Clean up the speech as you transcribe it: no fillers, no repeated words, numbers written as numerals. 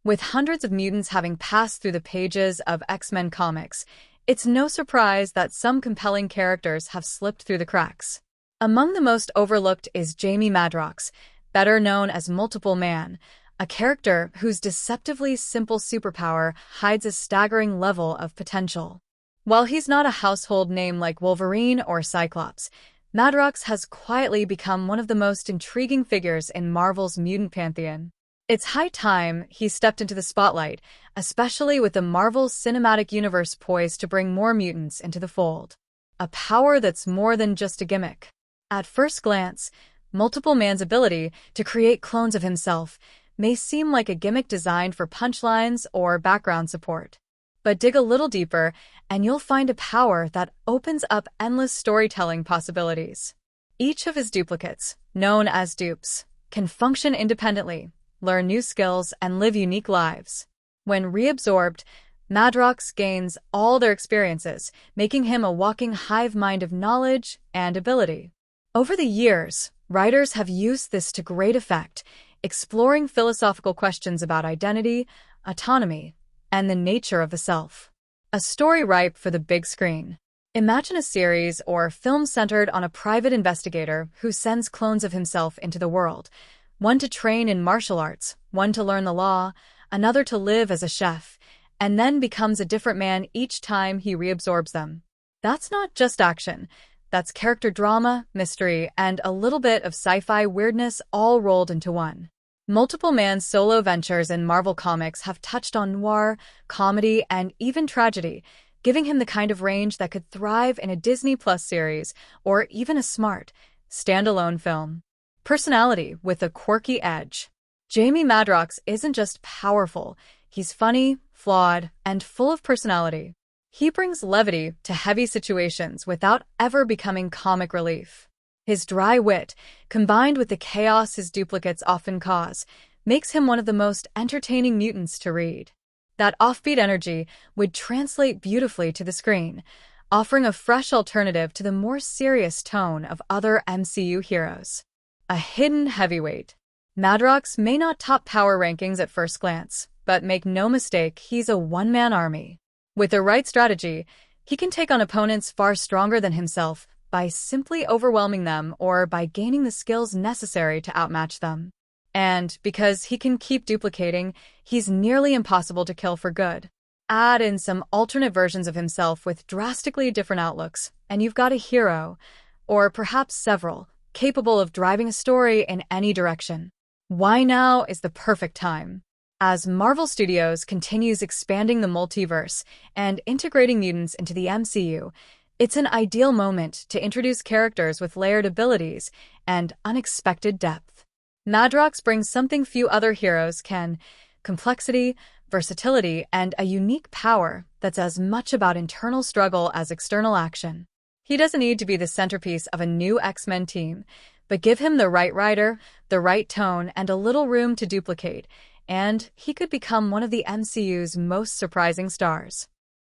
With hundreds of mutants having passed through the pages of X-Men comics, it's no surprise that some compelling characters have slipped through the cracks. Among the most overlooked is Jamie Madrox, better known as Multiple Man, a character whose deceptively simple superpower hides a staggering level of potential. While he's not a household name like Wolverine or Cyclops, Madrox has quietly become one of the most intriguing figures in Marvel's mutant pantheon. It's high time he stepped into the spotlight, especially with the Marvel Cinematic Universe poised to bring more mutants into the fold. A power that's more than just a gimmick. At first glance, Multiple Man's ability to create clones of himself may seem like a gimmick designed for punchlines or background support. But dig a little deeper, and you'll find a power that opens up endless storytelling possibilities. Each of his duplicates, known as dupes, can function independently, learn new skills, and live unique lives. When reabsorbed, Madrox gains all their experiences, making him a walking hive mind of knowledge and ability. Over the years, writers have used this to great effect, exploring philosophical questions about identity, autonomy, and the nature of the self. A story ripe for the big screen. Imagine a series or film centered on a private investigator who sends clones of himself into the world, one to train in martial arts, one to learn the law, another to live as a chef, and then becomes a different man each time he reabsorbs them. That's not just action. That's character drama, mystery, and a little bit of sci-fi weirdness all rolled into one. Multiple Man's solo ventures in Marvel Comics have touched on noir, comedy, and even tragedy, giving him the kind of range that could thrive in a Disney Plus series or even a smart, standalone film. Personality with a quirky edge. Jamie Madrox isn't just powerful, he's funny, flawed, and full of personality. He brings levity to heavy situations without ever becoming comic relief. His dry wit, combined with the chaos his duplicates often cause, makes him one of the most entertaining mutants to read. That offbeat energy would translate beautifully to the screen, offering a fresh alternative to the more serious tone of other MCU heroes. A hidden heavyweight. Madrox may not top power rankings at first glance, but make no mistake, he's a one-man army. With the right strategy, he can take on opponents far stronger than himself by simply overwhelming them or by gaining the skills necessary to outmatch them. And because he can keep duplicating, he's nearly impossible to kill for good. Add in some alternate versions of himself with drastically different outlooks, and you've got a hero, or perhaps several, capable of driving a story in any direction. Why now is the perfect time? As Marvel Studios continues expanding the multiverse and integrating mutants into the MCU, it's an ideal moment to introduce characters with layered abilities and unexpected depth. Madrox brings something few other heroes can: complexity, versatility, and a unique power that's as much about internal struggle as external action. He doesn't need to be the centerpiece of a new X-Men team, but give him the right writer, the right tone, and a little room to duplicate, and he could become one of the MCU's most surprising stars.